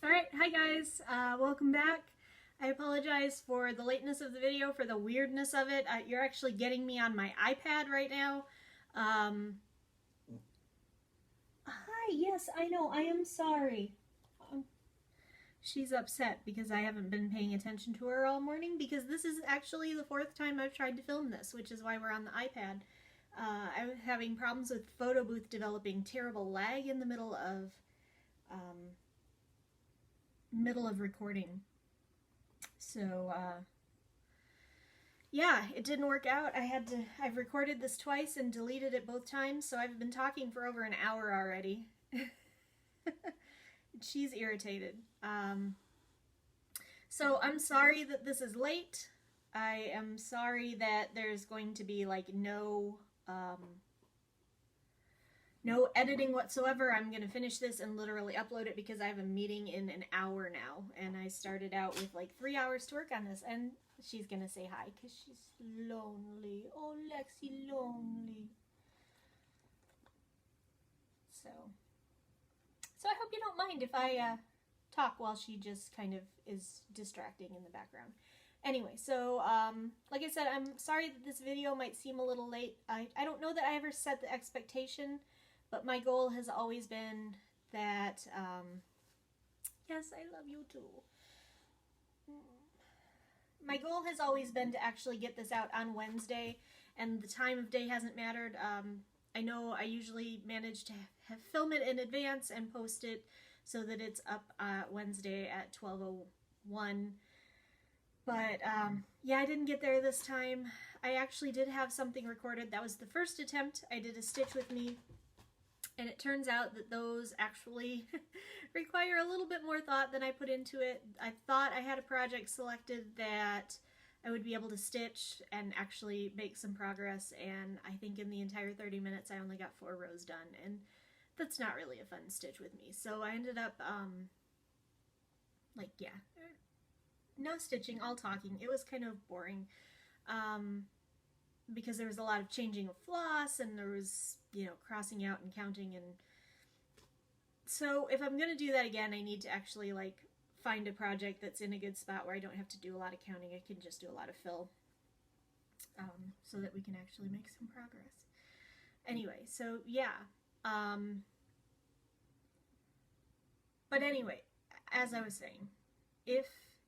Alright, hi guys, welcome back. I apologize for the lateness of the video, for the weirdness of it. You're actually getting me on my iPad right now. Hi, yes, I know, I am sorry. She's upset because I haven't been paying attention to her all morning, because this is actually the fourth time I've tried to film this, which is why we're on the iPad. I was having problems with Photo Booth developing terrible lag in the middle of recording. So, yeah, it didn't work out. I've recorded this twice and deleted it both times, so I've been talking for over an hour already. She's irritated. So I'm sorry that this is late. I am sorry that there's going to be like no editing whatsoever. I'm going to finish this and literally upload it because I have a meeting in an hour now, and I started out with like 3 hours to work on this, and she's going to say hi because she's lonely. Oh, Lexi, lonely. So I hope you don't mind if I talk while she just kind of is distracting in the background. Anyway, so like I said, I'm sorry that this video might seem a little late. I don't know that I ever set the expectation, but my goal has always been that, yes, I love you too. My goal has always been to actually get this out on Wednesday, and the time of day hasn't mattered. I know I usually manage to film it in advance and post it so that it's up Wednesday at 12:01. But yeah, I didn't get there this time. I actually did have something recorded. That was the first attempt. I did a stitch with me, and it turns out that those actually require a little bit more thought than I put into it. I thought I had a project selected that I would be able to stitch and actually make some progress, and I think in the entire 30 minutes I only got 4 rows done, and that's not really a fun stitch with me. So I ended up, like, yeah, no stitching, all talking. It was kind of boring, because there was a lot of changing of floss, and there was, you know, crossing out and counting, and so if I'm going to do that again, I need to actually, like, find a project that's in a good spot where I don't have to do a lot of counting. I can just do a lot of fill, so that we can actually make some progress. Anyway, so yeah. But anyway, as I was saying, if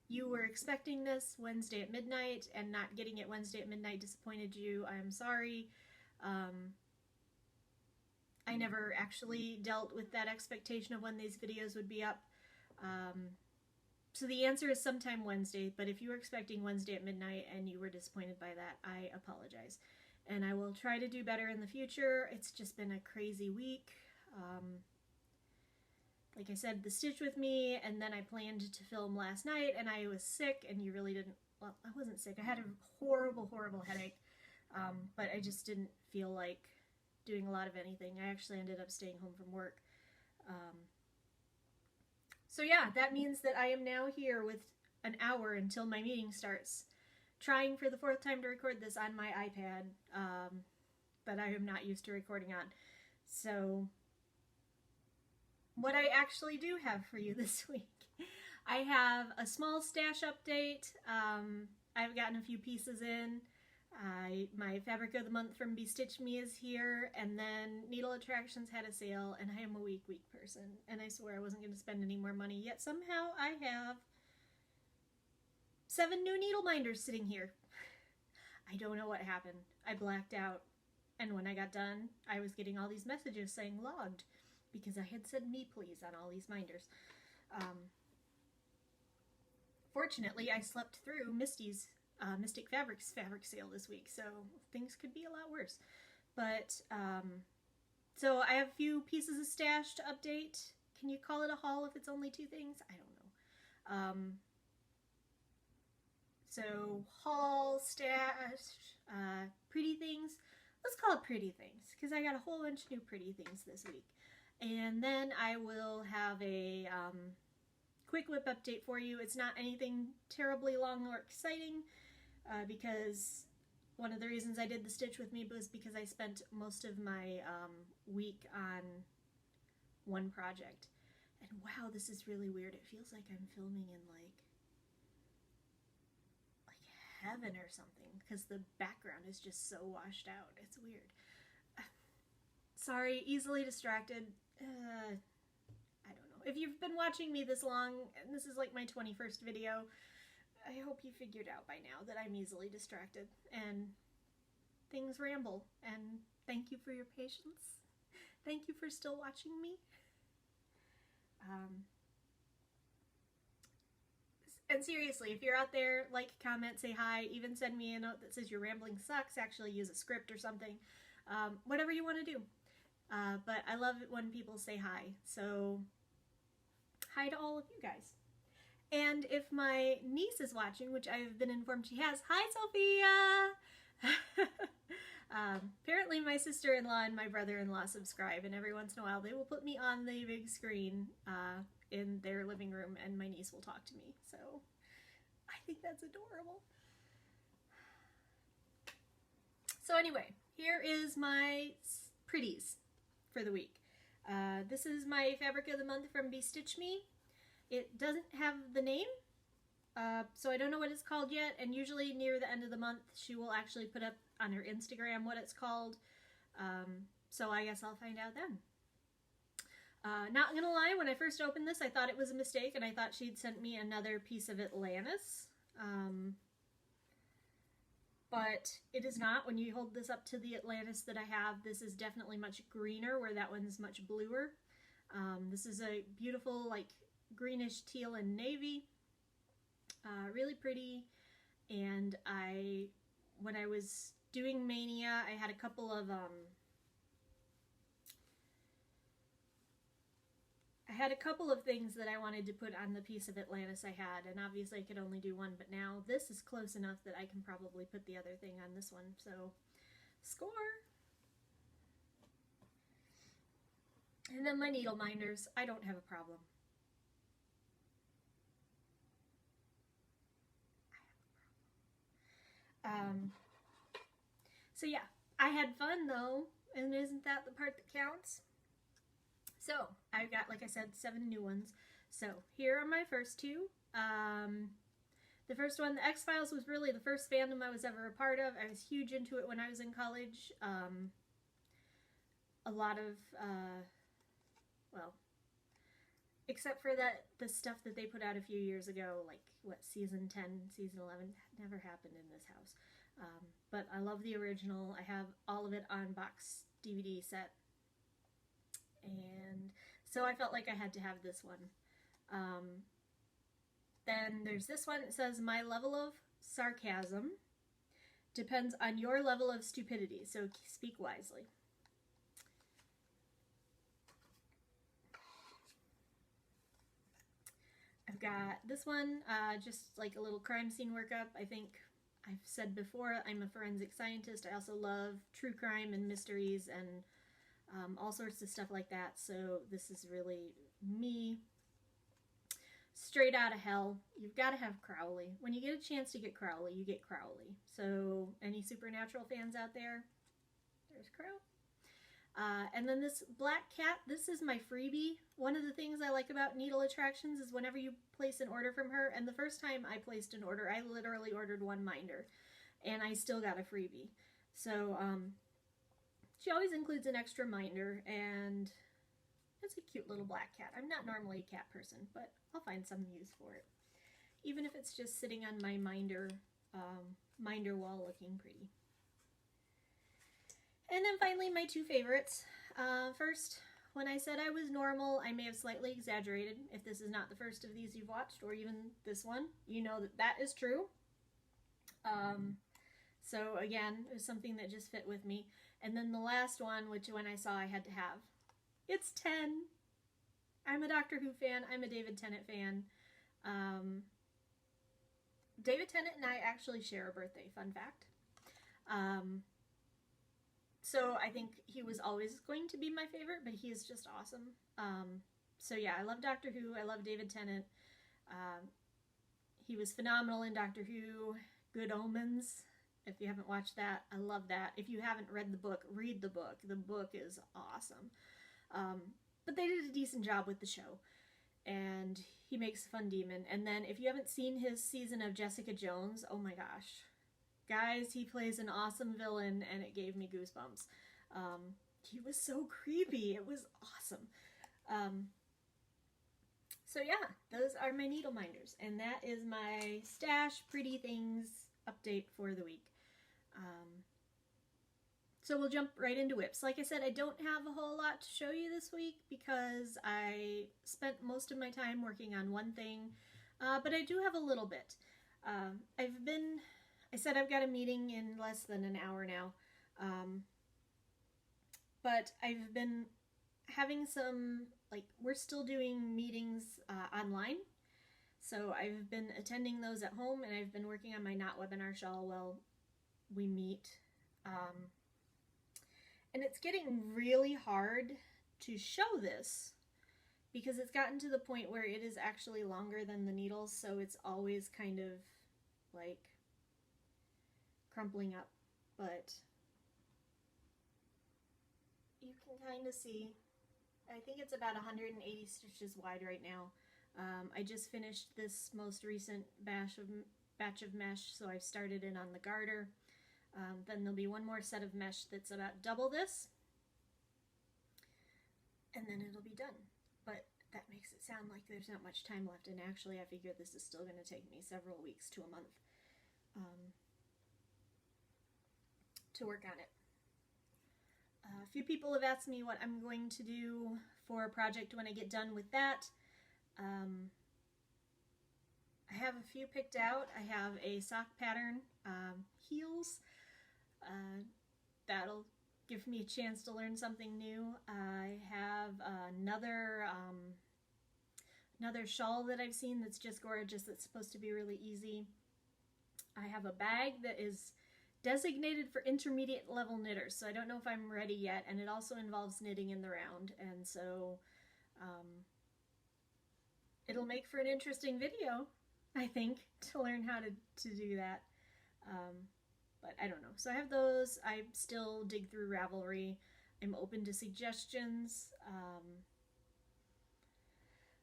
you were expecting this Wednesday at midnight and not getting it Wednesday at midnight disappointed you, I'm sorry. I never actually dealt with that expectation of when these videos would be up. So the answer is sometime Wednesday, but if you were expecting Wednesday at midnight and you were disappointed by that, I apologize. And I will try to do better in the future. It's just been a crazy week. Like I said, the stitch with me, and then I planned to film last night, and I was sick, and you really didn't, well, I wasn't sick. I had a horrible, horrible headache, but I just didn't feel like doing a lot of anything. I actually ended up staying home from work. So yeah, that means that I am now here with an hour until my meeting starts, trying for the 4th time to record this on my iPad, that I am not used to recording on. So what I actually do have for you this week, I have a small stash update. I've gotten a few pieces in. My fabric of the month from Be Stitch Me is here, and then Needle Attractions had a sale, and I am a weak person, and I swore I wasn't going to spend any more money, yet somehow I have 7 new needle minders sitting here. I don't know what happened. I blacked out, and when I got done, I was getting all these messages saying logged, because I had said me please on all these minders. Fortunately, I slept through Misty's Mystic Fabrics fabric sale this week, so things could be a lot worse. But, so I have a few pieces of stash to update. Can you call it a haul if it's only 2 things? I don't know. So, haul, stash, pretty things. Let's call it pretty things, because I got a whole bunch of new pretty things this week. And then I will have a quick WIP update for you. It's not anything terribly long or exciting, because one of the reasons I did the stitch with me was because I spent most of my week on one project. And wow, this is really weird. It feels like I'm filming in like heaven or something, because the background is just so washed out. It's weird. Sorry, easily distracted. I don't know. If you've been watching me this long, and this is like my 21st video, I hope you figured out by now that I'm easily distracted and things ramble. And thank you for your patience. Thank you for still watching me. And seriously, if you're out there, like, comment, say hi, even send me a note that says your rambling sucks, actually use a script or something. Whatever you want to do. But I love it when people say hi. So, hi to all of you guys. And if my niece is watching, which I've been informed she has, hi Sophia! Apparently my sister-in-law and my brother-in-law subscribe, and every once in a while they will put me on the big screen in their living room, and my niece will talk to me. So I think that's adorable. So anyway, here is my pretties for the week. This is my fabric of the month from Stitch Me. It doesn't have the name, so I don't know what it's called yet, and usually near the end of the month she will actually put up on her Instagram what it's called, so I guess I'll find out then. Not gonna lie, when I first opened this I thought it was a mistake, and I thought she'd sent me another piece of Atlantis, but it is not. When you hold this up to the Atlantis that I have, this is definitely much greener, where that one's much bluer. This is a beautiful, like, greenish teal and navy, really pretty. And when I was doing Mania, I had a couple of things that I wanted to put on the piece of Atlantis I had, and obviously I could only do one, but now this is close enough that I can probably put the other thing on this one, so score! And then my needle minders, I don't have a problem. So yeah, I had fun though, and isn't that the part that counts? So, I've got, like I said, 7 new ones. So, here are my first two. The first one, the X-Files, was really the first fandom I was ever a part of. I was huge into it when I was in college. A lot of, well, except for the stuff that they put out a few years ago, like, what, season 10, season 11, that never happened in this house. But I love the original. I have all of it on box DVD set. And so I felt like I had to have this one. Then there's this one. It says, my level of sarcasm depends on your level of stupidity, so speak wisely. I've got this one, just like a little crime scene workup. I think I've said before, I'm a forensic scientist. I also love true crime and mysteries and all sorts of stuff like that, so this is really me. Straight out of hell. You've got to have Crowley. When you get a chance to get Crowley, you get Crowley. So, any Supernatural fans out there? There's Crow. And then this black cat, this is my freebie. One of the things I like about Needle Attractions is whenever you place an order from her, and the first time I placed an order, I literally ordered one minder, and I still got a freebie. So, she always includes an extra minder, and it's a cute little black cat. I'm not normally a cat person, but I'll find some use for it. Even if it's just sitting on my minder wall looking pretty. And then finally, my two favorites. First, when I said I was normal, I may have slightly exaggerated. If this is not the first of these you've watched, or even this one, you know that that is true. So again, it was something that just fit with me. And then the last one, which when I saw I had to have, it's 10. I'm a Doctor Who fan. I'm a David Tennant fan. David Tennant and I actually share a birthday, fun fact. So I think he was always going to be my favorite, but he is just awesome. So yeah, I love Doctor Who. I love David Tennant. He was phenomenal in Doctor Who. Good Omens. If you haven't watched that, I love that. If you haven't read the book, read the book. The book is awesome. But they did a decent job with the show. and he makes Fun Demon. And then if you haven't seen his season of Jessica Jones, oh my gosh. Guys, he plays an awesome villain, and it gave me goosebumps. He was so creepy. It was awesome. So yeah, those are my needle minders, and that is my stash pretty things update for the week. So we'll jump right into WIPs. Like I said, I don't have a whole lot to show you this week because I spent most of my time working on one thing, but I do have a little bit. I said I've got a meeting in less than an hour now, but I've been having some, we're still doing meetings online, so I've been attending those at home, and I've been working on my not webinar shawl while we meet. And it's getting really hard to show this because it's gotten to the point where it is actually longer than the needles, so it's always kind of like crumpling up, but you can kind of see, I think it's about 180 stitches wide right now. I just finished this most recent batch of mesh, so I've started in on the garter. Then there'll be one more set of mesh that's about double this, and then it'll be done. But that makes it sound like there's not much time left, and actually I figure this is still going to take me several weeks to a month to work on it. A few people have asked me what I'm going to do for a project when I get done with that. I have a few picked out. I have a sock pattern, heels. That'll give me a chance to learn something new. I have another shawl that I've seen that's just gorgeous, that's supposed to be really easy. I have a bag that is designated for intermediate level knitters, so I don't know if I'm ready yet, and it also involves knitting in the round, and so it'll make for an interesting video, I think, to learn how to do that. But I don't know. So I have those. I still dig through Ravelry. I'm open to suggestions.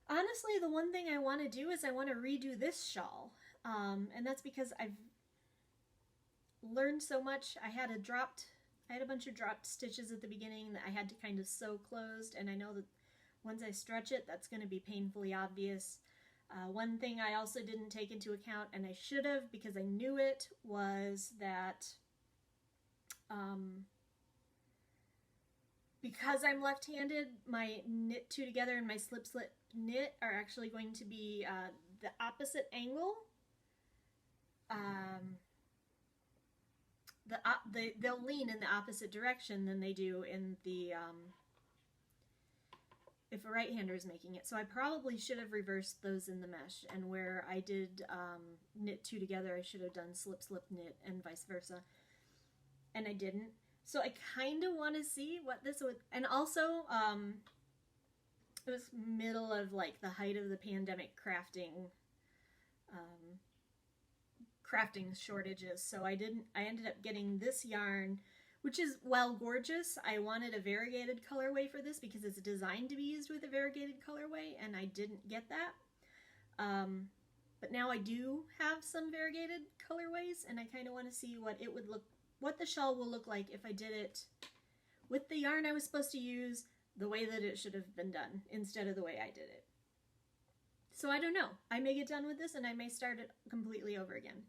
Honestly, the one thing I want to do is I want to redo this shawl. And that's because I've learned so much. I had a bunch of dropped stitches at the beginning that I had to kind of sew closed, and I know that once I stretch it, that's going to be painfully obvious. One thing I also didn't take into account, and I should have because I knew it, was that because I'm left-handed, my knit two together and my slip-slip knit are actually going to be the opposite angle. They'll lean in the opposite direction than they do in the if a right-hander is making it. So I probably should have reversed those in the mesh, and where I did knit two together, I should have done slip, slip, knit, and vice versa. And I didn't. So I kind of want to see what this would, and also it was middle of like the height of the pandemic crafting shortages, so I ended up getting this yarn, which is, while gorgeous, I wanted a variegated colorway for this because it's designed to be used with a variegated colorway, and I didn't get that. But now I do have some variegated colorways, and I kind of want to see what the shawl will look like if I did it with the yarn I was supposed to use, the way that it should have been done, instead of the way I did it. So I don't know. I may get done with this, and I may start it completely over again.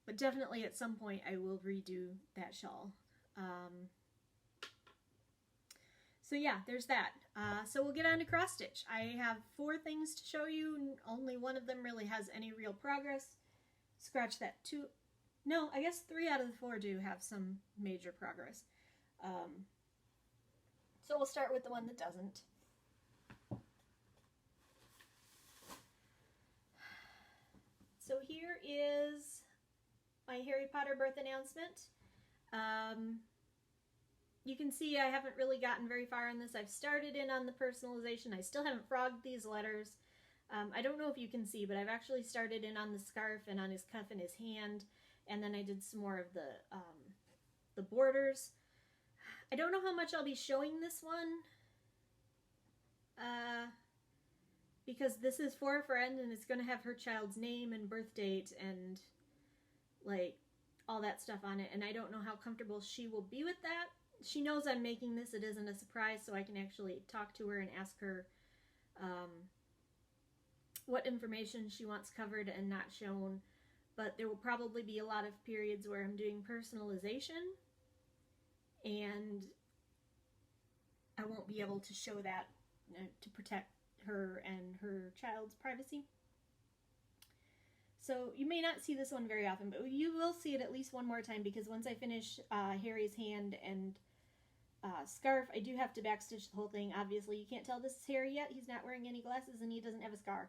But definitely at some point I will redo that shawl. So yeah, there's that. So we'll get on to cross stitch. I have 4 things to show you. Only one of them really has any real progress. Scratch that. 2. No, I guess 3 out of the 4 do have some major progress. So we'll start with the one that doesn't. So here is my Harry Potter birth announcement. You can see I haven't really gotten very far on this. I've started in on the personalization. I still haven't frogged these letters. I don't know if you can see, but I've actually started in on the scarf and on his cuff and his hand, and then I did some more of the borders. I don't know how much I'll be showing this one. because this is for a friend and it's going to have her child's name and birth date and like all that stuff on it, and I don't know how comfortable she will be with that. She knows I'm making this. It isn't a surprise, so I can actually talk to her and ask her what information she wants covered and not shown. But there will probably be a lot of periods where I'm doing personalization, and I won't be able to show that to protect her and her child's privacy. So you may not see this one very often, but you will see it at least one more time, because once I finish Harry's hand and scarf, I do have to backstitch the whole thing. Obviously, you can't tell this is Harry yet. He's not wearing any glasses and he doesn't have a scar.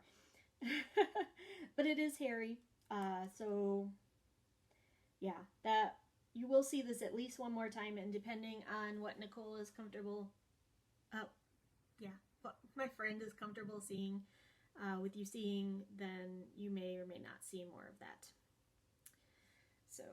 But it is Harry. So yeah, that you will see this at least one more time, and depending on what Nicole is comfortable, what my friend is comfortable seeing, with you seeing, then you may or may not see more of that. So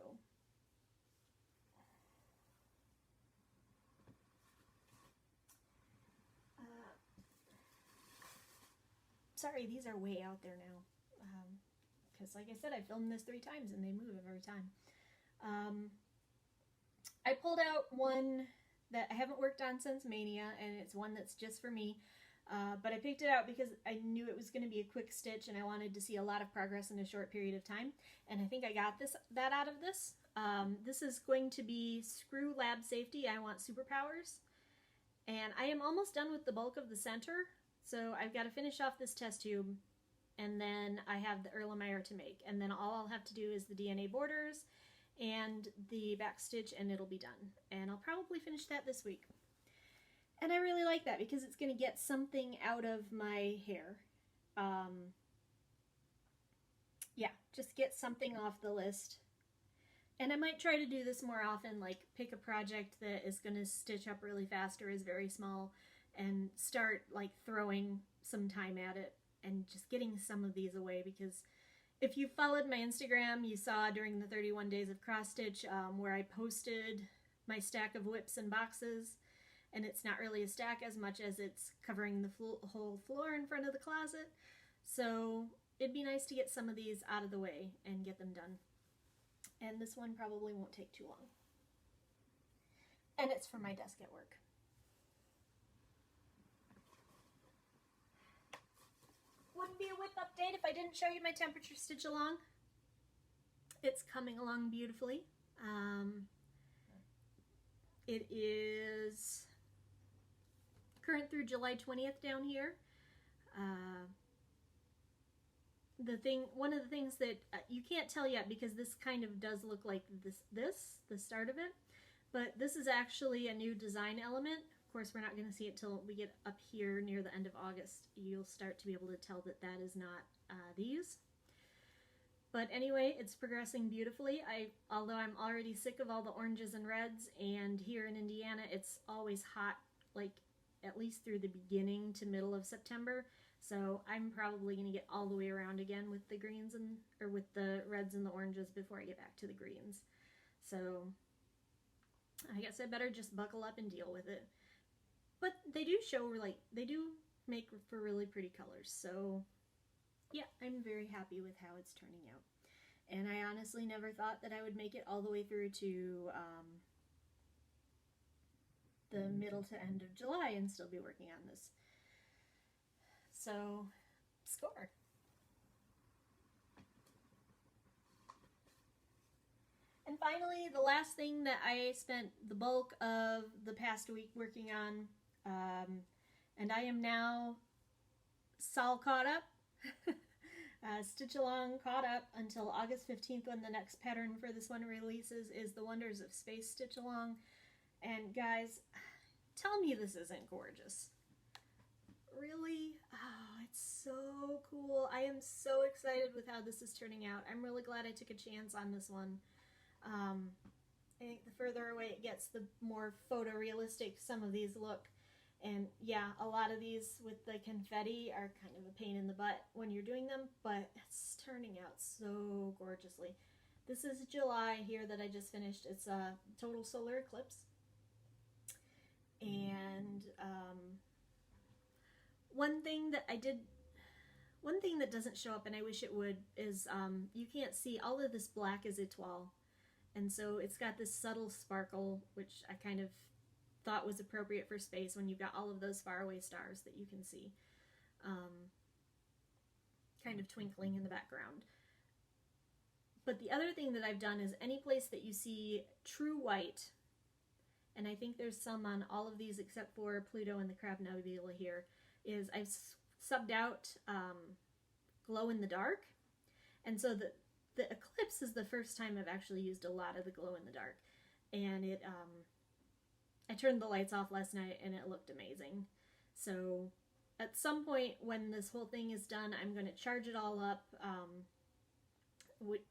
sorry, these are way out there now, because like I said, I filmed this 3 times and they move every time. I pulled out one that I haven't worked on since Mania, and it's one that's just for me. But I picked it out because I knew it was going to be a quick stitch, and I wanted to see a lot of progress in a short period of time. And I think I got that out of this. This is going to be Screw Lab Safety. I Want Superpowers. And I am almost done with the bulk of the center. So I've got to finish off this test tube, and then I have the Erlenmeyer to make. And then all I'll have to do is the DNA borders and the back stitch, and it'll be done. And I'll probably finish that this week. And I really like that because it's going to get something out of my hair. Yeah, just get something off the list. And I might try to do this more often, like pick a project that is going to stitch up really fast or is very small, and start like throwing some time at it and just getting some of these away. Because if you followed my Instagram, you saw during the 31 days of cross stitch where I posted my stack of WIPs and boxes. And it's not really a stack as much as it's covering the whole floor in front of the closet. So it'd be nice to get some of these out of the way and get them done. And this one probably won't take too long. And it's for my desk at work. Wouldn't be a WIP update if I didn't show you my temperature stitch along. It's coming along beautifully. It is current through July 20th down here. One of the things that you can't tell yet, because this kind of does look like the start of it, but this is actually a new design element. Of course, we're not going to see it till we get up here near the end of August. You'll start to be able to tell that that is not these. But anyway, it's progressing beautifully. Although I'm already sick of all the oranges and reds, and here in Indiana, it's always hot, like at least through the beginning to middle of September. So I'm probably going to get all the way around again with the greens or with the reds and the oranges before I get back to the greens. So I guess I better just buckle up and deal with it. But they do show, like, they do make for really pretty colors. So yeah, I'm very happy with how it's turning out. And I honestly never thought that I would make it all the way through to the middle to end of July and still be working on this. So, score. And finally, the last thing that I spent the bulk of the past week working on, and I am now Sol caught up, stitch along caught up until August 15th when the next pattern for this one releases, is the Wonders of Space Stitch Along. And guys, tell me this isn't gorgeous. Really? Oh, it's so cool. I am so excited with how this is turning out. I'm really glad I took a chance on this one. I think the further away it gets, the more photorealistic some of these look. And yeah, a lot of these with the confetti are kind of a pain in the butt when you're doing them, but it's turning out so gorgeously. This is July here that I just finished. It's a total solar eclipse. And one thing that I did One thing that doesn't show up, and I wish it would, is you can't see all of this black is étoile. And so it's got this subtle sparkle, which I kind of thought was appropriate for space when you've got all of those faraway stars that you can see kind of twinkling in the background. But the other thing that I've done is any place that you see true white, and I think there's some on all of these except for Pluto and the Crab Nebula here, is I've subbed out glow in the dark. And so the eclipse is the first time I've actually used a lot of the glow in the dark. And it I turned the lights off last night and it looked amazing. So at some point when this whole thing is done, I'm going to charge it all up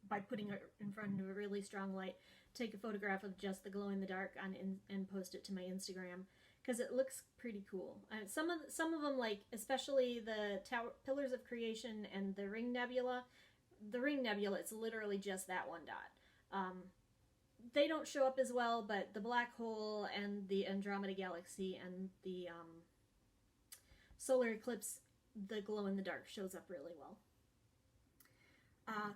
by putting it in front of a really strong light, take a photograph of just the glow in the dark and post it to my Instagram, because it looks pretty cool. Some of them, like especially the Pillars of Creation and the Ring Nebula. The Ring Nebula, it's literally just that one dot. They don't show up as well, but the black hole and the Andromeda Galaxy and the solar eclipse, the glow in the dark shows up really well.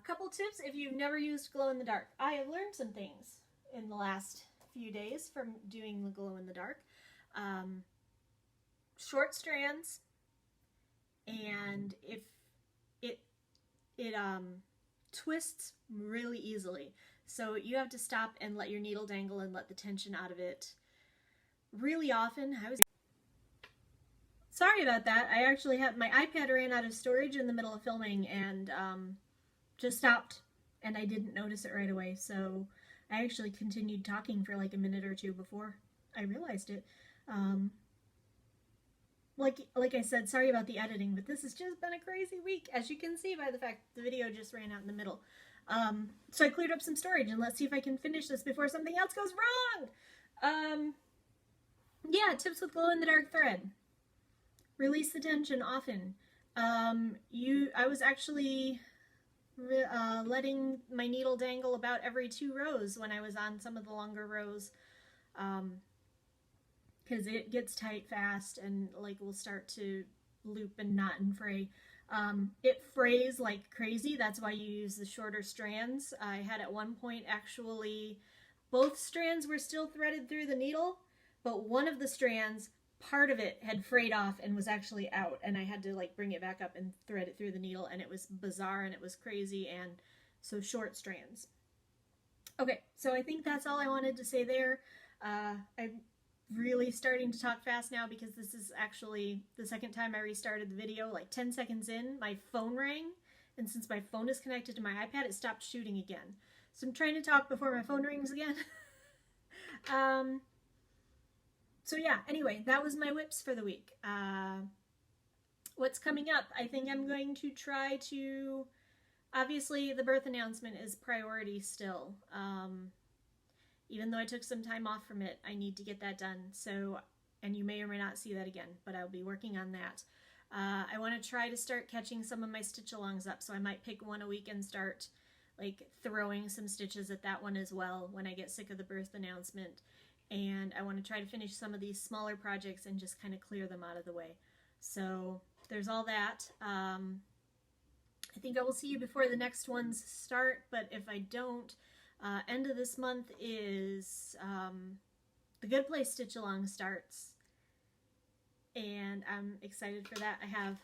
Couple tips if you've never used glow in the dark. I have learned some things in the last few days from doing the glow in the dark. Short strands, and if it twists really easily, so you have to stop and let your needle dangle and let the tension out of it really often. Sorry about that. I actually had my iPad ran out of storage in the middle of filming and just stopped, and I didn't notice it right away, so I actually continued talking for like a minute or two before I realized it. Like I said, sorry about the editing, but this has just been a crazy week, as you can see by the fact the video just ran out in the middle. So I cleared up some storage, and let's see if I can finish this before something else goes wrong! Yeah, tips with glow-in-the-dark thread. Release the tension often. I was actually letting my needle dangle about every 2 rows when I was on some of the longer rows, because it gets tight fast and like will start to loop and knot and fray. It frays like crazy. That's why you use the shorter strands. I had at one point actually both strands were still threaded through the needle, but one of the strands, part of it had frayed off and was actually out, and I had to like bring it back up and thread it through the needle, and it was bizarre and it was crazy. And so short strands. Okay, so I think that's all I wanted to say there. I'm really starting to talk fast now because this is actually the second time I restarted the video. Like 10 seconds in, my phone rang, and since my phone is connected to my iPad, it stopped shooting again. So I'm trying to talk before my phone rings again. So yeah, anyway, that was my WIPs for the week. What's coming up? I think I'm going to try to, obviously the birth announcement is priority still. Even though I took some time off from it, I need to get that done. So, and you may or may not see that again, but I'll be working on that. I want to try to start catching some of my stitch-alongs up, so I might pick one a week and start like throwing some stitches at that one as well when I get sick of the birth announcement. And I want to try to finish some of these smaller projects and just kind of clear them out of the way. So there's all that. I think I will see you before the next ones start, but if I don't, end of this month is the Good Place Stitch Along starts, and I'm excited for that. I have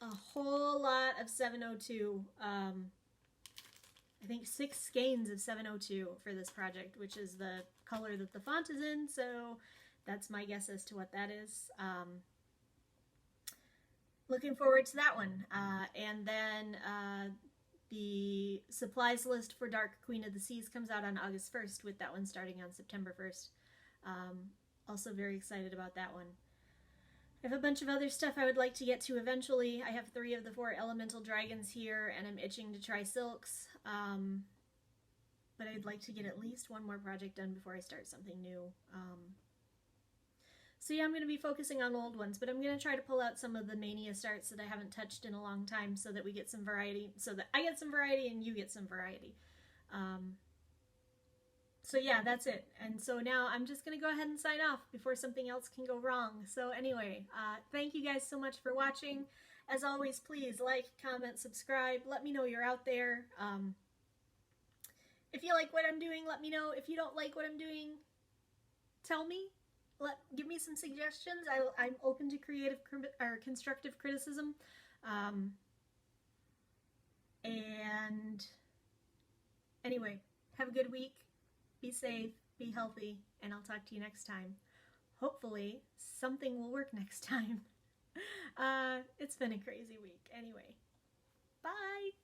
a whole lot of 702, I think 6 skeins of 702 for this project, which is the color that the font is in, so that's my guess as to what that is. Looking forward to that one. And then the supplies list for Dark Queen of the Seas comes out on August 1st, with that one starting on September 1st. Also very excited about that one. I have a bunch of other stuff I would like to get to eventually. I have 3 of the 4 elemental dragons here, and I'm itching to try silks. But I'd like to get at least one more project done before I start something new. So yeah, I'm going to be focusing on old ones, but I'm going to try to pull out some of the Mania starts that I haven't touched in a long time so that we get some variety, so that I get some variety and you get some variety. So yeah, that's it. And so now I'm just going to go ahead and sign off before something else can go wrong. So anyway, thank you guys so much for watching. As always, please like, comment, subscribe. Let me know you're out there. If you like what I'm doing, let me know. If you don't like what I'm doing, tell me. Give me some suggestions. I'm open to constructive criticism. And anyway, have a good week. Be safe, be healthy, and I'll talk to you next time. Hopefully, something will work next time. It's been a crazy week. Anyway, bye!